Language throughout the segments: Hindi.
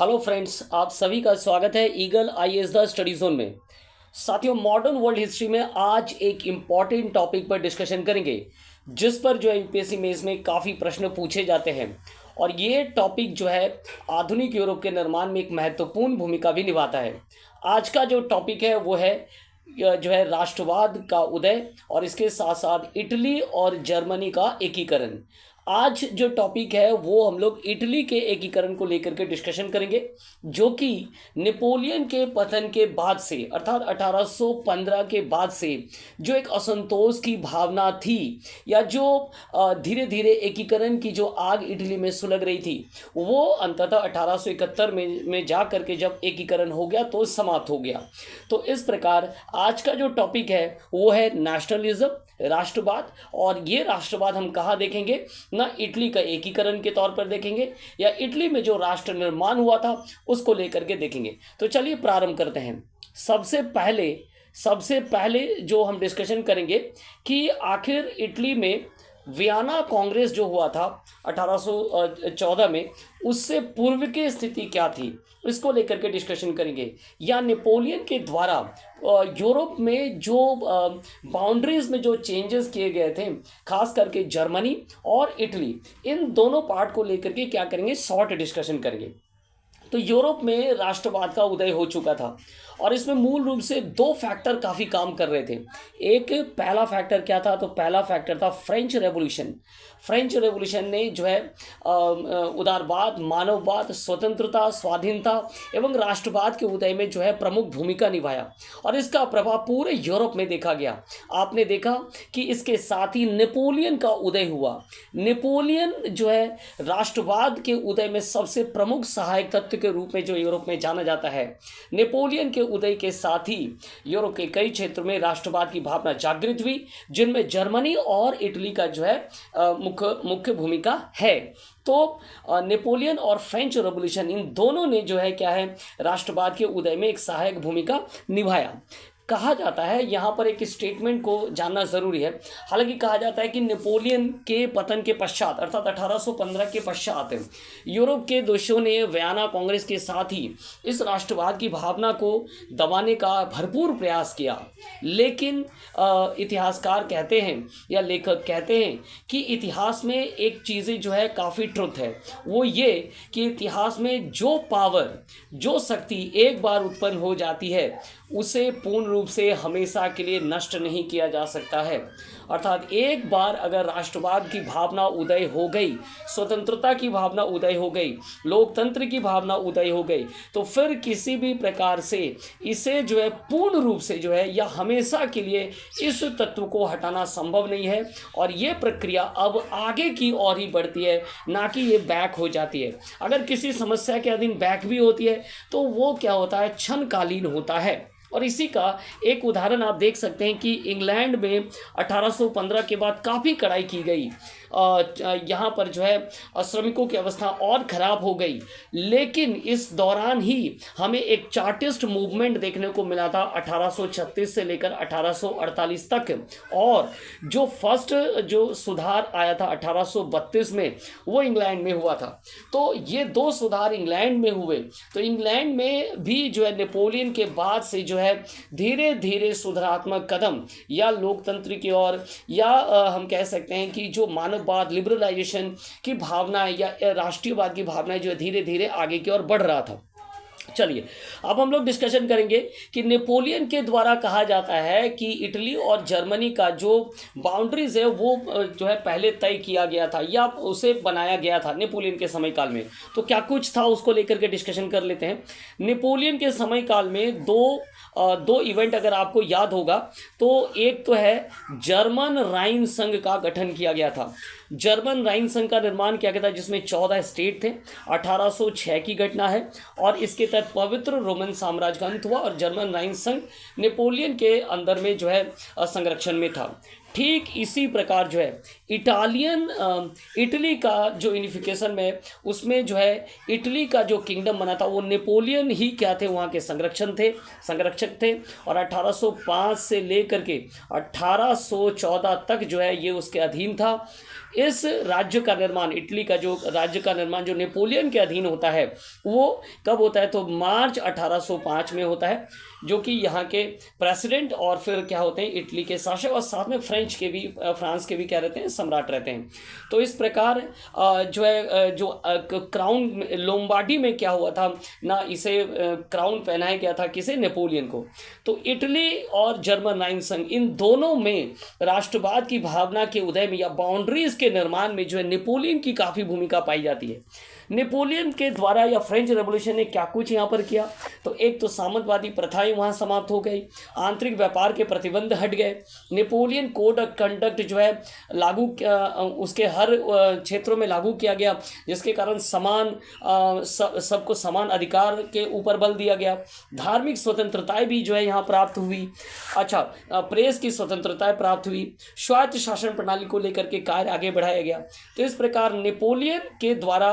हेलो फ्रेंड्स, आप सभी का स्वागत है eagle IAS the study zone में। साथियों, मॉडर्न वर्ल्ड हिस्ट्री में आज एक इम्पॉर्टेंट टॉपिक पर डिस्कशन करेंगे जिस पर जो है यूपीएससी मेंस में काफ़ी प्रश्न पूछे जाते हैं। और ये टॉपिक जो है आधुनिक यूरोप के निर्माण में एक महत्वपूर्ण भूमिका भी निभाता है। आज का जो टॉपिक है वो है जो है राष्ट्रवाद का उदय और इसके साथ साथ इटली और जर्मनी का एकीकरण। आज जो टॉपिक है वो हम लोग इटली के एकीकरण को लेकर के डिस्कशन करेंगे, जो कि नेपोलियन के पतन के बाद से अर्थात 1815 के बाद से जो एक असंतोष की भावना थी या जो धीरे धीरे एकीकरण की जो आग इटली में सुलग रही थी वो अंततः 1871 में जा करके जब एकीकरण हो गया तो समाप्त हो गया। तो इस प्रकार आज का जो टॉपिक है वो है नेशनलिज्म, राष्ट्रवाद। और ये राष्ट्रवाद हम कहाँ देखेंगे ना, इटली का एकीकरण के तौर पर देखेंगे या इटली में जो राष्ट्र निर्माण हुआ था उसको लेकर के देखेंगे। तो चलिए प्रारंभ करते हैं। सबसे पहले जो हम डिस्कशन करेंगे कि आखिर इटली में वियना कांग्रेस जो हुआ था 1814 में, उससे पूर्व की स्थिति क्या थी, इसको लेकर के डिस्कशन करेंगे। या नेपोलियन के द्वारा यूरोप में जो बाउंड्रीज में जो चेंजेस किए गए थे, खास करके जर्मनी और इटली, इन दोनों पार्ट को लेकर के क्या करेंगे, शॉर्ट डिस्कशन करेंगे। तो यूरोप में राष्ट्रवाद का उदय हो चुका था और इसमें मूल रूप से दो फैक्टर काफ़ी काम कर रहे थे। एक पहला फैक्टर क्या था, तो पहला फैक्टर था फ्रेंच रेवोल्यूशन। फ्रेंच रेवोल्यूशन ने जो है उदारवाद, मानववाद, स्वतंत्रता, स्वाधीनता एवं राष्ट्रवाद के उदय में जो है प्रमुख भूमिका निभाया और इसका प्रभाव पूरे यूरोप में देखा गया। आपने देखा कि इसके साथ ही नेपोलियन का उदय हुआ। नेपोलियन जो है राष्ट्रवाद के उदय में सबसे प्रमुख सहायक तत्व के रूप में जो यूरोप में जाना जाता है। नेपोलियन के उदय के साथ ही यूरोप के कई क्षेत्रों में राष्ट्रवाद की भावना जागृत हुई, जिनमें जर्मनी और इटली का जो है मुख्य भूमिका है। तो नेपोलियन और फ्रेंच रेवोल्यूशन, इन दोनों ने जो है क्या है, राष्ट्रवाद के उदय में एक सहायक भूमिका निभाया। कहा जाता है, यहाँ पर एक स्टेटमेंट को जानना ज़रूरी है। हालांकि कहा जाता है कि नेपोलियन के पतन के पश्चात अर्थात 1815 के पश्चात यूरोप के देशों ने वियना कांग्रेस के साथ ही इस राष्ट्रवाद की भावना को दबाने का भरपूर प्रयास किया। लेकिन इतिहासकार कहते हैं या लेखक कहते हैं कि इतिहास में एक चीज़ें जो है काफ़ी ट्रुथ है, वो ये कि इतिहास में जो पावर, जो शक्ति एक बार उत्पन्न हो जाती है उसे पूर्ण रूप से हमेशा के लिए नष्ट नहीं किया जा सकता है। अर्थात एक बार अगर राष्ट्रवाद की भावना उदय हो गई, स्वतंत्रता की भावना उदय हो गई, लोकतंत्र की भावना उदय हो गई, तो फिर किसी भी प्रकार से इसे जो है पूर्ण रूप से जो है या हमेशा के लिए इस तत्व को हटाना संभव नहीं है। और ये प्रक्रिया अब आगे की ओर ही बढ़ती है, ना कि ये बैक हो जाती है। अगर किसी समस्या के अधीन बैक भी होती है तो वो क्या होता है, क्षणकालीन होता है। और इसी का एक उदाहरण आप देख सकते हैं कि इंग्लैंड में 1815 के बाद काफ़ी कड़ाई की गई। यहाँ पर जो है श्रमिकों की अवस्था और ख़राब हो गई। लेकिन इस दौरान ही हमें एक चार्टिस्ट मूवमेंट देखने को मिला था 1836 से लेकर 1848 तक। और जो फर्स्ट जो सुधार आया था 1832 में, वो इंग्लैंड में हुआ था। तो ये दो सुधार इंग्लैंड में हुए। तो इंग्लैंड में भी जो है नेपोलियन के बाद से जो है धीरे धीरे सुधारात्मक कदम या लोकतंत्र की ओर या हम कह सकते हैं कि जो मानववाद, लिबरलाइजेशन की भावना या राष्ट्रीयवाद की भावना जो धीरे धीरे आगे की ओर बढ़ रहा था। चलिए अब हम लोग डिस्कशन करेंगे कि नेपोलियन के द्वारा कहा जाता है कि इटली और जर्मनी का जो बाउंड्रीज है वो जो है पहले तय किया गया था या उसे बनाया गया था नेपोलियन के समय काल में। तो क्या कुछ था उसको लेकर के डिस्कशन कर लेते हैं। नेपोलियन के समय काल में दो इवेंट अगर आपको याद होगा तो एक तो है जर्मन राइन संघ का गठन किया गया था। जर्मन राइन संघ का निर्माण किया गया था जिसमें 14 स्टेट थे। 1806 की घटना है और इसके तहत पवित्र रोमन साम्राज्य का अंत हुआ और जर्मन राइन संघ नेपोलियन के अंदर में जो है संरक्षण में था। ठीक इसी प्रकार जो है इटली का जो यूनिफिकेशन में उसमें जो है इटली का जो किंगडम बना था वो नेपोलियन ही क्या थे, वहाँ के संरक्षक थे। और 1805 से लेकर के 1814 तक जो है ये उसके अधीन था। इस राज्य का निर्माण, इटली का जो राज्य का निर्माण जो नेपोलियन के अधीन होता है वो कब होता है, तो मार्च 1805 में होता है, जो कि यहाँ के प्रेसिडेंट और फिर क्या होते हैं इटली के शासक, और साथ में फ्रांस के भी क्या रहते हैं, सम्राट रहते हैं। तो इस प्रकार जो है क्राउन लोम्बार्डी में क्या हुआ था ना, इसे क्राउन पहनाया गया था किसे, नेपोलियन को। तो इटली और जर्मन राइन संघ, इन दोनों में राष्ट्रवाद की भावना के उदय में या बाउंड्रीज के निर्माण में जो है नेपोलियन की काफ़ी भूमिका पाई जाती है। नेपोलियन के द्वारा या फ्रेंच रेवोल्यूशन ने क्या कुछ यहाँ पर किया, तो एक तो सामंतवादी प्रथाएं वहाँ समाप्त हो गई, आंतरिक व्यापार के प्रतिबंध हट गए, नेपोलियन कोड ऑफ कंडक्ट जो है उसके हर क्षेत्रों में लागू किया गया, जिसके कारण सबको समान अधिकार के ऊपर बल दिया गया। धार्मिक स्वतंत्रताएं भी जो है यहाँ प्राप्त हुई। अच्छा, प्रेस की स्वतंत्रताएं प्राप्त हुई, स्वायत्त शासन प्रणाली को लेकर के कार्य आगे बढ़ाया गया। तो इस प्रकार नेपोलियन के द्वारा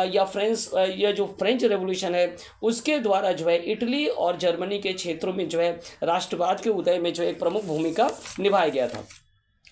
या जो फ्रेंच रेवोल्यूशन है उसके द्वारा जो है इटली और जर्मनी के क्षेत्रों में जो है राष्ट्रवाद के उदय में जो एक प्रमुख भूमिका निभाया गया था।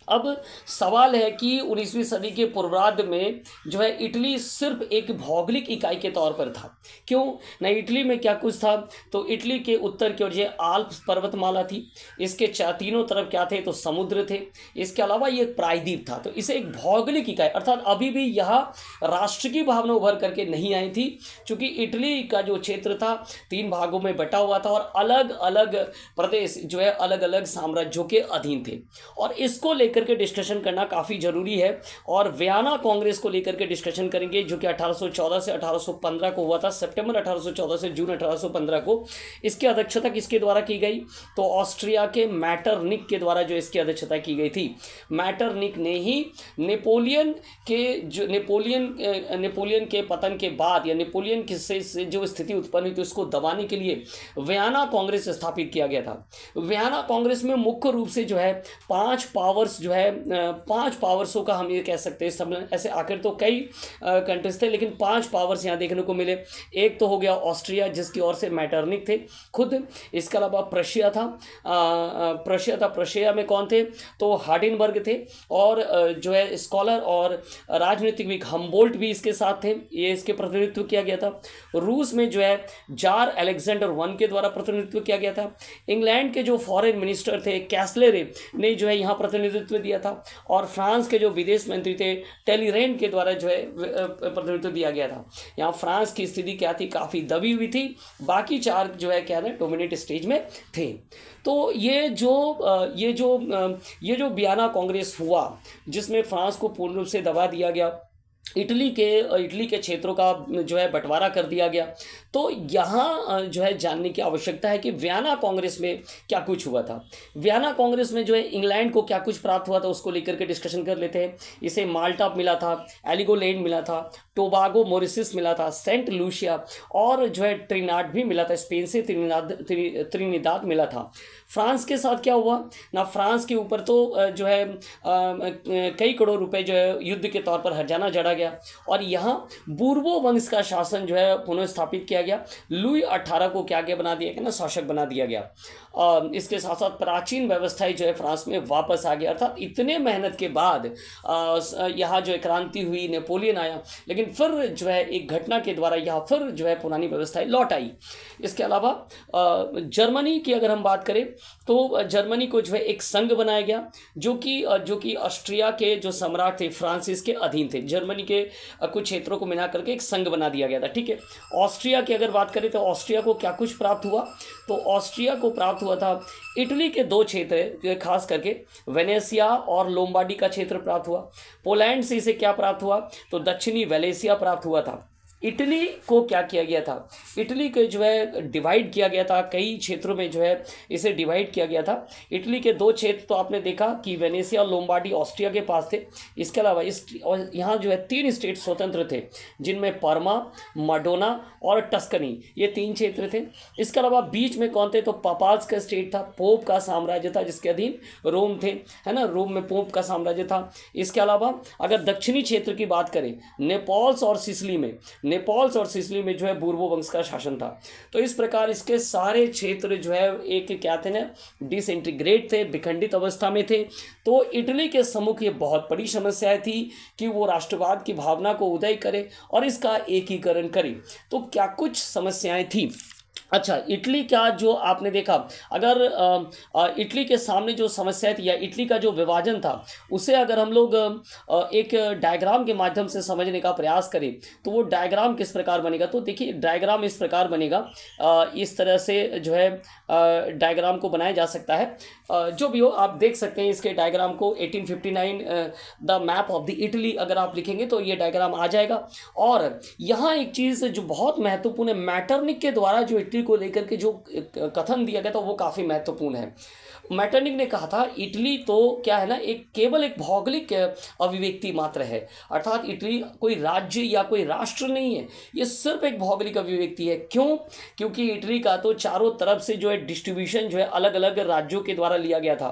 अब सवाल है कि 19वीं सदी के पूर्वार्ध में जो है इटली सिर्फ एक भौगोलिक इकाई के तौर पर था। क्यों ना, इटली में क्या कुछ था, तो इटली के उत्तर की ओर जो आल्प्स पर्वतमाला थी, इसके तीनों तरफ क्या थे, तो समुद्र थे, इसके अलावा ये एक प्रायद्वीप था। तो इसे एक भौगोलिक इकाई, अर्थात अभी भी यहाँ राष्ट्र की भावना उभर करके नहीं आई थी, क्योंकि इटली का जो क्षेत्र था 3 भागों में बटा हुआ था और अलग अलग प्रदेश जो है अलग अलग साम्राज्यों के अधीन थे। और इसको लेकर के डिस्कशन करना काफ़ी ज़रूरी है। और वियना कांग्रेस को लेकर के डिस्कशन करेंगे, जो कि 1814 से 1815 को हुआ था, सितंबर 1814 से जून 1815 को। इसकी अध्यक्षता किसके द्वारा की गई, तो ऑस्ट्रिया के मैटरनिक के द्वारा जो इसकी अध्यक्षता की गई थी। मैटरनिक ने ही नेपोलियन के पतन के बाद या नेपोलियन से जो स्थिति उत्पन्न हुई थी उसको दबाने के लिए वियना कांग्रेस स्थापित किया गया था। वियना कांग्रेस में मुख्य रूप से जो है 5 पावर्स जो है 5 पावर्सों का हम ये कह सकते हैं, ऐसे आखिर तो कई कंट्रीज थे लेकिन 5 पावर्स यहाँ देखने को मिले। एक तो हो गया ऑस्ट्रिया, जिसकी ओर से मैटरनिक थे खुद। इसके अलावा प्रशिया था, प्रशिया में कौन थे, तो हार्डिनबर्ग थे, और जो है स्कॉलर और राजनीतिक हम्बोल्ट भी इसके साथ थे, ये इसके प्रतिनिधित्व किया गया था। रूस में जो है जार अलेक्जेंडर वन के द्वारा प्रतिनिधित्व किया गया था। इंग्लैंड के जो फॉरेन मिनिस्टर थे कैसलेरे ने जो है यहाँ प्रतिनिधित्व दिया था, और फ्रांस के जो विदेश मंत्री थे टेलीरेंट के द्वारा जो है प्रतिनिधित्व दिया गया था। यहाँ फ्रांस की स्थिति क्या थी, काफ़ी दबी हुई थी, बाकी 4 जो है क्या है डोमिनेट स्टेज में थे। तो ये जो वियना कांग्रेस हुआ, जिसमें फ्रांस को पूर्ण रूप से दबा दिया गया, इटली के क्षेत्रों का जो है बंटवारा कर दिया गया। तो यहाँ जो है जानने की आवश्यकता है कि वियना कांग्रेस में क्या कुछ हुआ था। वियना कांग्रेस में जो है इंग्लैंड को क्या कुछ प्राप्त हुआ था उसको लेकर के डिस्कशन कर लेते हैं। इसे माल्टा मिला था, एलिगोलैंड मिला था, टोबागो मॉरिशस मिला था, सेंट लूसिया और जो है ट्रिनिडाद भी मिला था, स्पेन से त्रिनिदाद मिला था। फ्रांस के साथ क्या हुआ ना, फ्रांस के ऊपर तो जो है कई करोड़ रुपए जो है युद्ध के तौर पर हर्जाना जड़ा गया, और यहाँ बूर्बो वंश का शासन जो है पुनः स्थापित किया गया। लुई 18 को क्या बना दिया गया ना, शासक बना दिया गया। इसके साथ साथ प्राचीन व्यवस्थाएं जो है फ्रांस में वापस आ गया। अर्थात इतने मेहनत के बाद यहाँ जो है क्रांति हुई, नेपोलियन आया, लेकिन फिर जो है एक घटना के द्वारा यहाँ फिर जो है पुरानी व्यवस्थाएं लौट आई। इसके अलावा जर्मनी की अगर हम बात करें तो जर्मनी को जो है एक संघ बनाया गया, जो कि ऑस्ट्रिया के जो सम्राट थे फ्रांसिस के अधीन थे। जर्मनी के कुछ क्षेत्रों को मिला करके एक संघ बना दिया गया था, ठीक है। ऑस्ट्रिया की अगर बात करें तो ऑस्ट्रिया को क्या कुछ प्राप्त हुआ, तो ऑस्ट्रिया को प्राप्त हुआ था इटली के 2 क्षेत्र, खास करके वेनेसिया और लोम्बार्डी का क्षेत्र प्राप्त हुआ। पोलैंड से इसे क्या प्राप्त हुआ, तो दक्षिणी वेलेसिया प्राप्त हुआ था। इटली को क्या किया गया था, इटली को जो है डिवाइड किया गया था, कई क्षेत्रों में जो है इसे डिवाइड किया गया था। इटली के दो क्षेत्र तो आपने देखा कि वेनेसिया और लोम्बार्डी ऑस्ट्रिया के पास थे। इसके अलावा इस और यहाँ जो है 3 स्टेट स्वतंत्र थे, जिनमें परमा, मडोना और टस्कनी, ये 3 क्षेत्र थे। इसके अलावा बीच में कौन थे, तो पापाल्स का स्टेट था, पोप का साम्राज्य था, जिसके अधीन रोम थे, है ना, रोम में पोप का साम्राज्य था। इसके अलावा अगर दक्षिणी क्षेत्र की बात करें, नेपल्स और सिसिली में, नेपल्स और सिसिली में जो है बूर्बो वंश का शासन था। तो इस प्रकार इसके सारे क्षेत्र जो है एक क्या थे ना, डिसइंटीग्रेट थे, विखंडित अवस्था में थे। तो इटली के सम्मुख ये बहुत बड़ी समस्या थी कि वो राष्ट्रवाद की भावना को उदय करे और इसका एकीकरण करे। तो क्या कुछ समस्याएं थी। अच्छा, इटली का जो आपने देखा, अगर इटली के सामने जो समस्या थी या इटली का जो विभाजन था, उसे अगर हम लोग एक डायग्राम के माध्यम से समझने का प्रयास करें तो वो डायग्राम किस प्रकार बनेगा। तो देखिए, डायग्राम इस प्रकार बनेगा, इस तरह से जो है डायग्राम को बनाया जा सकता है। जो भी हो, आप देख सकते हैं इसके डायग्राम को। 1859 the map of the Italy अगर आप लिखेंगे तो ये डायग्राम आ जाएगा। और यहाँ एक चीज़ जो बहुत महत्वपूर्ण है, मैटरनिक के द्वारा जो इटली को लेकर के जो कथन दिया गया था वो काफ़ी महत्वपूर्ण है। मैटरनिक ने कहा था इटली तो क्या है ना, एक केवल एक भौगोलिक अभिव्यक्ति मात्र है, अर्थात इटली कोई राज्य या कोई राष्ट्र नहीं है, ये सिर्फ एक भौगोलिक अभिव्यक्ति है। क्यों? क्योंकि इटली का तो चारों तरफ से जो है डिस्ट्रीब्यूशन जो है अलग अलग राज्यों के द्वारा लिया गया था।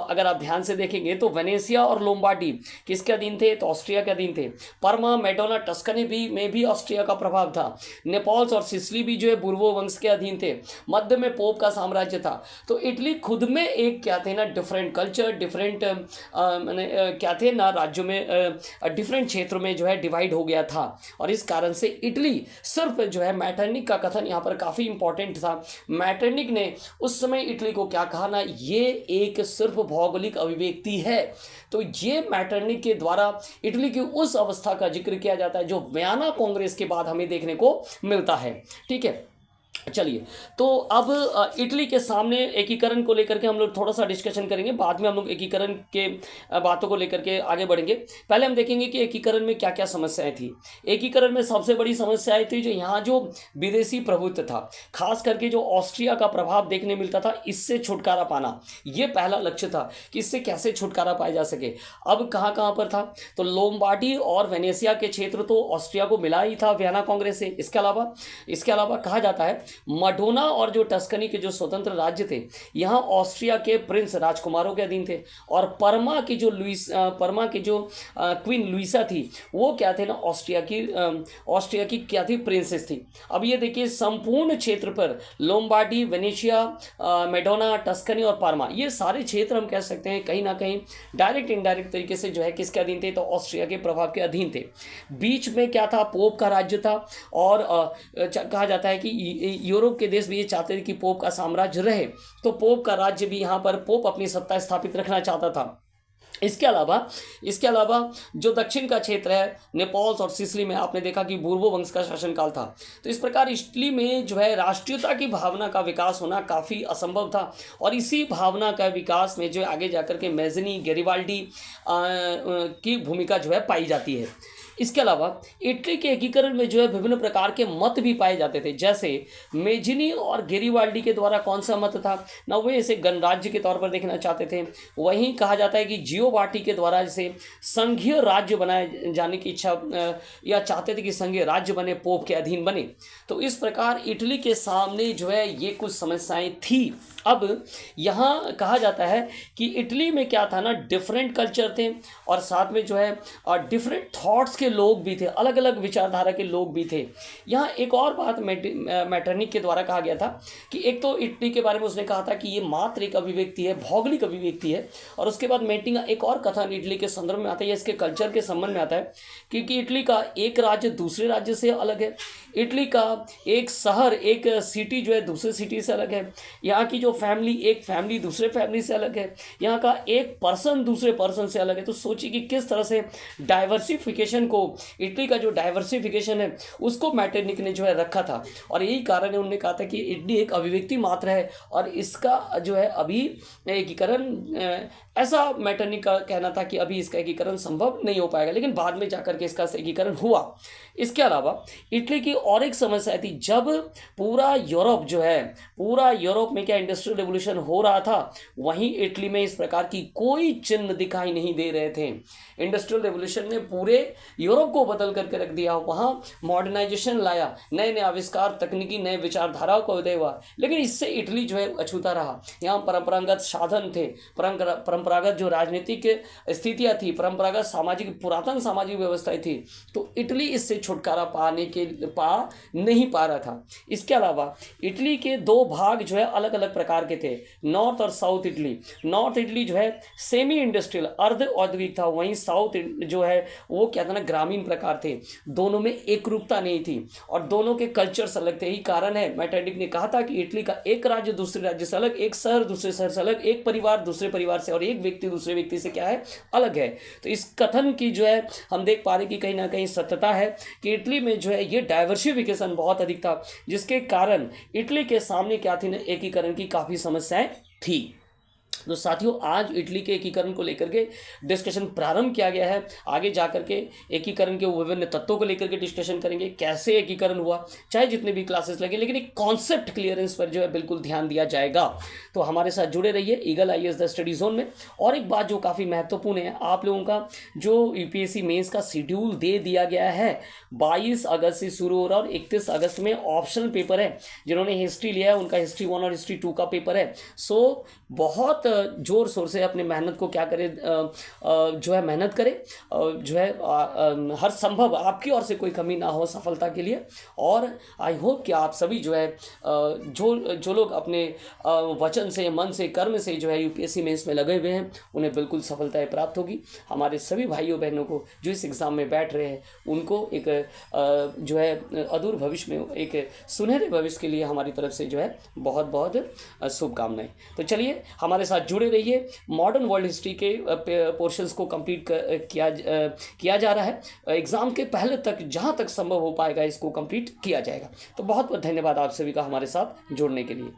अगर आप ध्यान से देखेंगे तो वेनेसिया और लोम्बार्डी किसके अधीन थे, तो ऑस्ट्रिया के अधीन थे। परमा, मेडोना, टस्कनी भी में भी ऑस्ट्रिया का प्रभाव था। नेपल्स और सिसिली भी जो है बूर्बो वंश के अधीन थे। मध्य में पोप का साम्राज्य था। तो इटली खुद में एक क्या थे ना, डिफरेंट कल्चर, डिफरेंट मैंने क्या थे ना, राज्यों में डिफरेंट क्षेत्रों में जो है डिवाइड हो गया था। और इस कारण से इटली सिर्फ जो है, मैटरनिक का कथन यहाँ पर काफ़ी इंपॉर्टेंट था। मैटरनिक ने उस समय इटली को क्या कहा ना, ये एक सिर्फ भौगोलिक अभिव्यक्ति है। तो ये मैटरनिक के द्वारा इटली की उस अवस्था का जिक्र किया जाता है जो वियना कांग्रेस के बाद हमें देखने को मिलता है। ठीक है, चलिए, तो अब इटली के सामने एकीकरण को लेकर के हम लोग थोड़ा सा डिस्कशन करेंगे, बाद में हम लोग एकीकरण के बातों को लेकर के आगे बढ़ेंगे। पहले हम देखेंगे कि एकीकरण में क्या क्या समस्याएं थी। एकीकरण में सबसे बड़ी समस्याएं थी जो यहाँ जो विदेशी प्रभुत्व था, खास करके जो ऑस्ट्रिया का प्रभाव देखने मिलता था, इससे छुटकारा पाना, ये पहला लक्ष्य था कि इससे कैसे छुटकारा पाया जा सके। अब कहाँ कहाँ पर था, तो लोम्बार्डी और वेनेसिया के क्षेत्र तो ऑस्ट्रिया को मिला ही था वियना कांग्रेस से। इसके अलावा कहा जाता है मडोना और जो टस्कनी के जो स्वतंत्र राज्य थे, यहाँ ऑस्ट्रिया के प्रिंस राजकुमारों के अधीन थे। और परमा की जो क्वीन लुइसा थी, वो क्या थे ना, ऑस्ट्रिया की क्या थी, प्रिंसेस थी। अब ये देखिए, संपूर्ण क्षेत्र पर लोम्बार्डी, वेनेशिया, मेडोना, टस्कनी और परमा, ये सारे क्षेत्र हम कह सकते हैं कहीं ना कहीं डायरेक्ट इनडायरेक्ट तरीके से जो है किसके अधीन थे, तो ऑस्ट्रिया के प्रभाव के अधीन थे। बीच में क्या था, पोप का राज्य था। और कहा जाता है कि यूरोप के देश भी ये चाहते थे कि पोप का साम्राज्य रहे, तो पोप का राज्य भी यहाँ पर पोप अपनी सत्ता स्थापित रखना चाहता था। इसके अलावा जो दक्षिण का क्षेत्र है, नेपल्स और सिसिली में आपने देखा कि बूर्बो वंश का शासनकाल था। तो इस प्रकार इटली में जो है राष्ट्रीयता की भावना का विकास होना काफ़ी असंभव था। और इसी भावना का विकास में जो आगे जाकर के मैज़नी, गैरिबाल्डी की भूमिका जो है पाई जाती है। इसके अलावा इटली के एकीकरण में जो है विभिन्न प्रकार के मत भी पाए जाते थे, जैसे मेजिनी और गेरिबाल्डी के द्वारा कौन सा मत था ना, वे इसे गणराज्य के तौर पर देखना चाहते थे। वहीं कहा जाता है कि जियोबाटी के द्वारा जैसे संघीय राज्य बनाए जाने की इच्छा या चाहते थे कि संघीय राज्य बने, पोप के अधीन बने। तो इस प्रकार इटली के सामने जो है ये कुछ समस्याएं थी। अब यहाँ कहा जाता है कि इटली में क्या था ना, डिफरेंट कल्चर थे और साथ में जो है डिफरेंट थॉट्स के लोग भी थे, अलग अलग विचारधारा के लोग भी थे। यहाँ एक और बात मैटरनिक के द्वारा कहा गया था कि एक तो इटली के बारे में उसने कहा था कि ये मात्र एक अभिव्यक्ति है, भौगोलिक अभिव्यक्ति है। और उसके बाद मैटिंग एक और कथन इटली के संदर्भ में आता है, इसके कल्चर के संबंध में आता है, क्योंकि इटली का एक राज्य दूसरे राज्य से अलग है, इटली का एक शहर, एक सिटी जो है दूसरे सिटी से अलग है, यहाँ की जो फैमिली, एक फैमिली दूसरे फैमिली से अलग है, यहाँ का एक पर्सन दूसरे पर्सन से अलग है। तो सोचिए कि किस तरह से डाइवर्सिफिकेशन को, इटली का जो डाइवर्सिफिकेशन है उसको मैटरनिक ने जो है रखा था। और यही कारण है, उन्होंने कहा था कि इटली एक अभिव्यक्ति मात्र है और इसका जो है अभी एकीकरण ऐसा मैटरनी का कहना था कि अभी इसका एकीकरण संभव नहीं हो पाएगा, लेकिन बाद में जाकर के इसका एकीकरण हुआ। इसके अलावा इटली की और एक समस्या थी, जब पूरा यूरोप जो है, पूरा यूरोप में क्या इंडस्ट्रियल रेवोल्यूशन हो रहा था, वहीं इटली में इस प्रकार की कोई चिन्ह दिखाई नहीं दे रहे थे। इंडस्ट्रियल रेवोल्यूशन ने पूरे यूरोप को बदल करके रख दिया, वहाँ मॉडर्नाइजेशन लाया, नए नए आविष्कार, तकनीकी नए विचारधाराओं का उदय हुआ, लेकिन इससे इटली जो है अछूता रहा। यहाँ परंपरागत साधन थे, परंपरागत जो राजनीतिक स्थितियाँ थी, परंपरागत सामाजिक, पुरातन सामाजिक व्यवस्थाएं थी, तो इटली इससे छुटकारा नहीं पा रहा था। इसके अलावा इटली के दो भाग जो है अलग अलग प्रकार के थे, नॉर्थ और साउथ इटली। नॉर्थ इटली जो है सेमी इंडस्ट्रियल, अर्ध औद्योगिक था, वहीं साउथ जो है वो क्या था ना, ग्रामीण प्रकार थे। दोनों में एक रूपता नहीं थी और दोनों के कल्चर्स अलग थे। यही कारण है मेटरनिक ने कहा था कि इटली का एक राज्य दूसरे राज्य से अलग, एक शहर दूसरे शहर से अलग, एक परिवार दूसरे परिवार से और एक व्यक्ति दूसरे व्यक्ति से क्या है, अलग है। तो इस कथन की जो है हम देख पा रहे कि कहीं ना कहीं सत्यता है कि इटली में जो है ये डाइवर्सिफिकेशन बहुत अधिक था, जिसके कारण इटली के सामने क्या थी ना, एकीकरण की काफ़ी समस्याएं थी। तो साथियों, आज इटली के एकीकरण को लेकर के डिस्कशन प्रारंभ किया गया है। आगे जाकर के एकीकरण के विभिन्न तत्वों को लेकर के डिस्कशन करेंगे, कैसे एकीकरण हुआ, चाहे जितने भी क्लासेस लगे, लेकिन एक कॉन्सेप्ट क्लियरेंस पर जो है बिल्कुल ध्यान दिया जाएगा। तो हमारे साथ जुड़े रहिए eagle IAS the study zone में। और एक बात जो काफ़ी महत्वपूर्ण है, आप लोगों का जो यूपीएससी मेंस का शेड्यूल दे दिया गया है, 22 अगस्त से शुरू हो रहा है और 31 अगस्त में ऑप्शनल पेपर है। जिन्होंने हिस्ट्री लिया है उनका हिस्ट्री 1 और हिस्ट्री 2 का पेपर है। सो बहुत जोर शोर से अपने मेहनत को क्या करें, जो है मेहनत करें, जो है हर संभव आपकी ओर से कोई कमी ना हो सफलता के लिए। और आई होप कि आप सभी जो है जो लोग अपने वचन से, मन से, कर्म से जो है यूपीएससी में इसमें लगे हुए हैं, उन्हें बिल्कुल सफलताएं प्राप्त होगी। हमारे सभी भाइयों बहनों को जो इस एग्ज़ाम में बैठ रहे हैं, उनको एक जो है अदूर भविष्य में, एक सुनहरे भविष्य के लिए हमारी तरफ से जो है बहुत बहुत शुभकामनाएं। तो चलिए हमारे साथ जुड़े रहिए। मॉडर्न वर्ल्ड हिस्ट्री के पोर्शंस को कंप्लीट किया जा रहा है। एग्ज़ाम के पहले तक जहां तक संभव हो पाएगा इसको कंप्लीट किया जाएगा। तो बहुत बहुत धन्यवाद आप सभी का हमारे साथ जुड़ने के लिए।